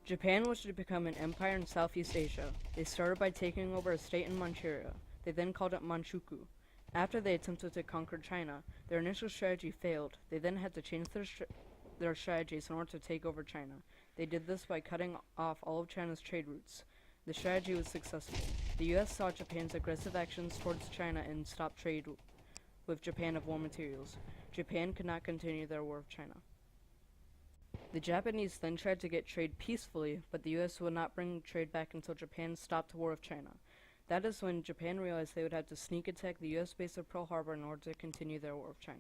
Japan wished to become an empire in Southeast Asia. They started by taking over a state in Manchuria. They then called it Manchukuo. After they attempted to conquer China, their initial strategy failed. They then had to change their strategies in order to take over China. They did this by cutting off all of China's trade routes. The strategy was successful. The U.S. saw Japan's aggressive actions towards China and stopped trade with Japan of war materials. Japan could not continue their war with China. The Japanese then tried to get trade peacefully, but the U.S. would not bring trade back until Japan stopped the war with China. That is when Japan realized they would have to sneak attack the U.S. base of Pearl Harbor in order to continue their war with China.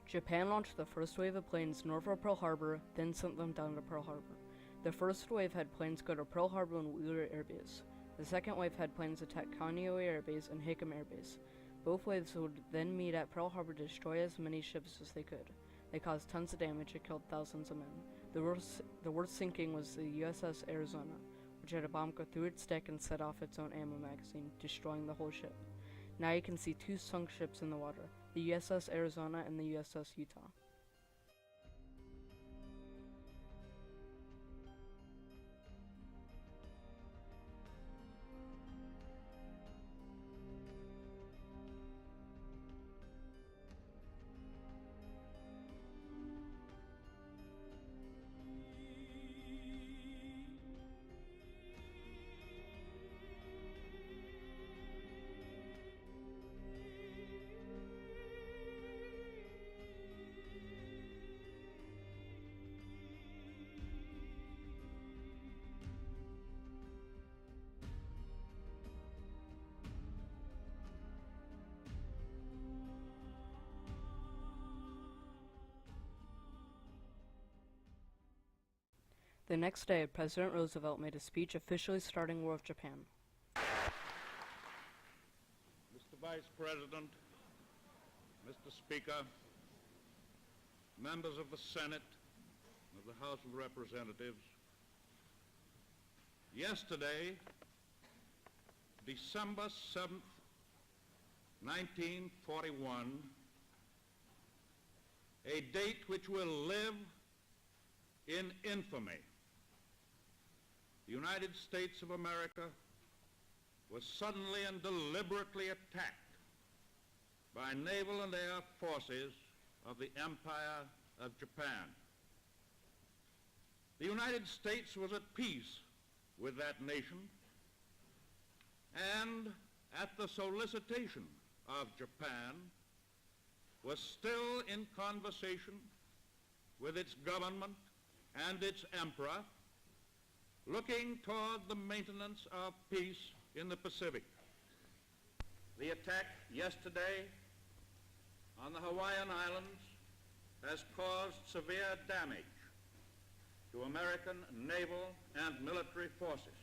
Japan launched the first wave of planes north of Pearl Harbor, then sent them down to Pearl Harbor. The first wave had planes go to Pearl Harbor and Wheeler Air Base. The second wave had planes attack Kaneohe Air Base and Hickam Air Base. Both waves would then meet at Pearl Harbor to destroy as many ships as they could. They caused tons of damage and killed thousands of men. The worst sinking was the USS Arizona, which had a bomb go through its deck and set off its own ammo magazine, destroying the whole ship. Now you can see two sunk ships in the water, the USS Arizona and the USS Utah. The next day, President Roosevelt made a speech officially starting war with Japan. Mr. Vice President, Mr. Speaker, members of the Senate, of the House of Representatives, yesterday, December 7th, 1941, a date which will live in infamy. The United States of America was suddenly and deliberately attacked by naval and air forces of the Empire of Japan. The United States was at peace with that nation, and at the solicitation of Japan was still in conversation with its government and its emperor, looking toward the maintenance of peace in the Pacific. The attack yesterday on the Hawaiian Islands has caused severe damage to American naval and military forces.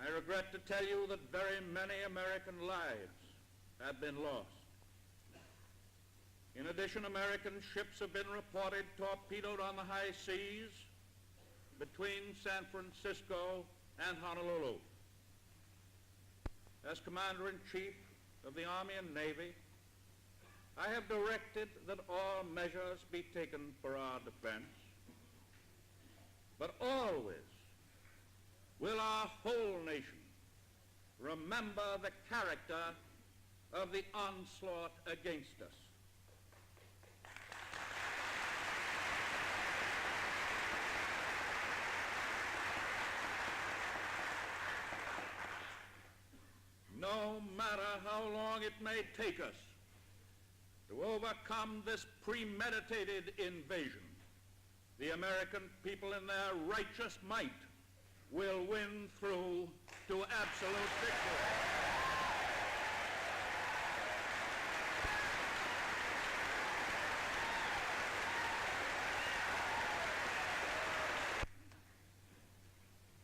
I regret to tell you that very many American lives have been lost. In addition, American ships have been reported torpedoed on the high seas between San Francisco and Honolulu. As Commander-in-Chief of the Army and Navy, I have directed that all measures be taken for our defense, but always will our whole nation remember the character of the onslaught against us. No matter how long it may take us to overcome this premeditated invasion, the American people in their righteous might will win through to absolute victory.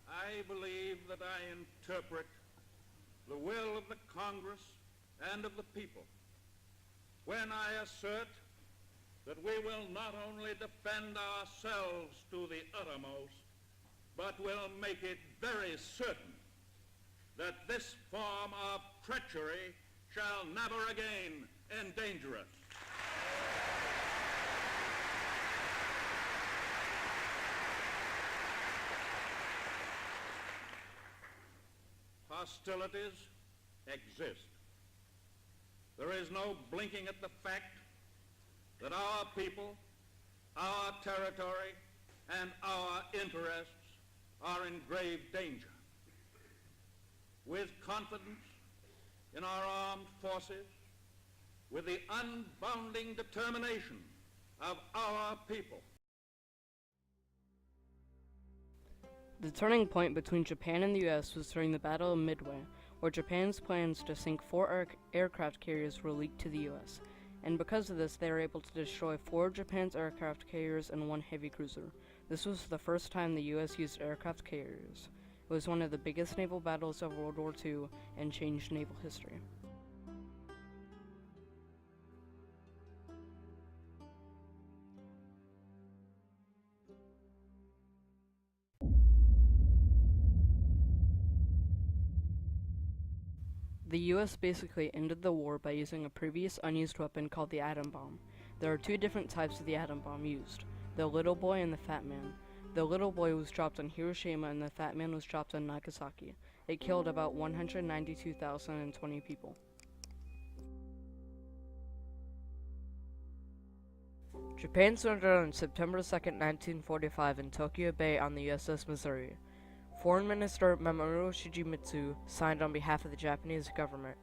I believe that I interpret the will of the Congress and of the people when I assert that we will not only defend ourselves to the uttermost, but will make it very certain that this form of treachery shall never again endanger us. Hostilities exist. There is no blinking at the fact that our people, our territory, and our interests are in grave danger. With confidence in our armed forces, with the unbounding determination of our people. The turning point between Japan and the U.S. was during the Battle of Midway, where Japan's plans to sink 4 aircraft carriers were leaked to the U.S., and because of this they were able to destroy 4 of Japan's aircraft carriers and 1 heavy cruiser. This was the first time the U.S. used aircraft carriers. It was one of the biggest naval battles of World War II and changed naval history. The U.S. basically ended the war by using a previous unused weapon called the atom bomb. There are 2 different types of the atom bomb used, the Little Boy and the Fat Man. The Little Boy was dropped on Hiroshima and the Fat Man was dropped on Nagasaki. It killed about 192,020 people. Japan surrendered on September 2, 1945 in Tokyo Bay on the USS Missouri. Foreign Minister Mamoru Shigemitsu signed on behalf of the Japanese government,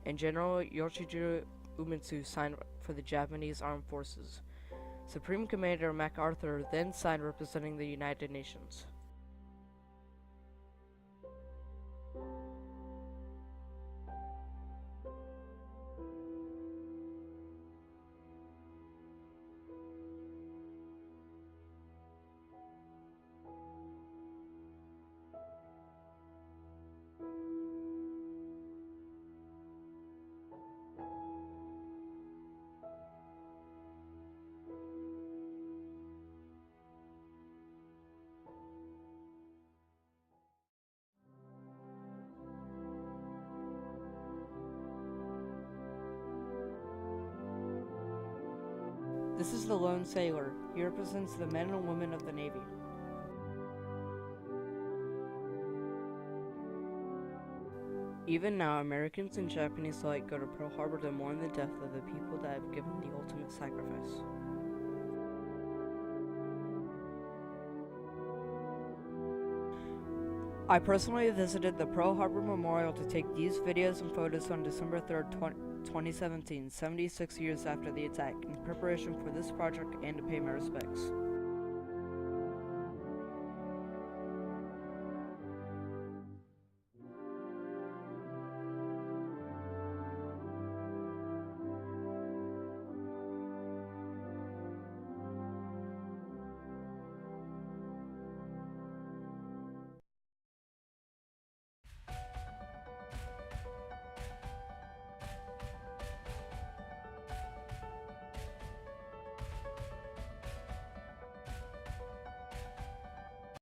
and General Yoshijiro Uematsu signed for the Japanese Armed Forces. Supreme Commander MacArthur then signed representing the United Nations. This is the lone sailor. He represents the men and women of the Navy. Even now, Americans and Japanese alike go to Pearl Harbor to mourn the death of the people that have given the ultimate sacrifice. I personally visited the Pearl Harbor Memorial to take these videos and photos on December 3rd, 2017, 76 years after the attack, in preparation for this project and to pay my respects.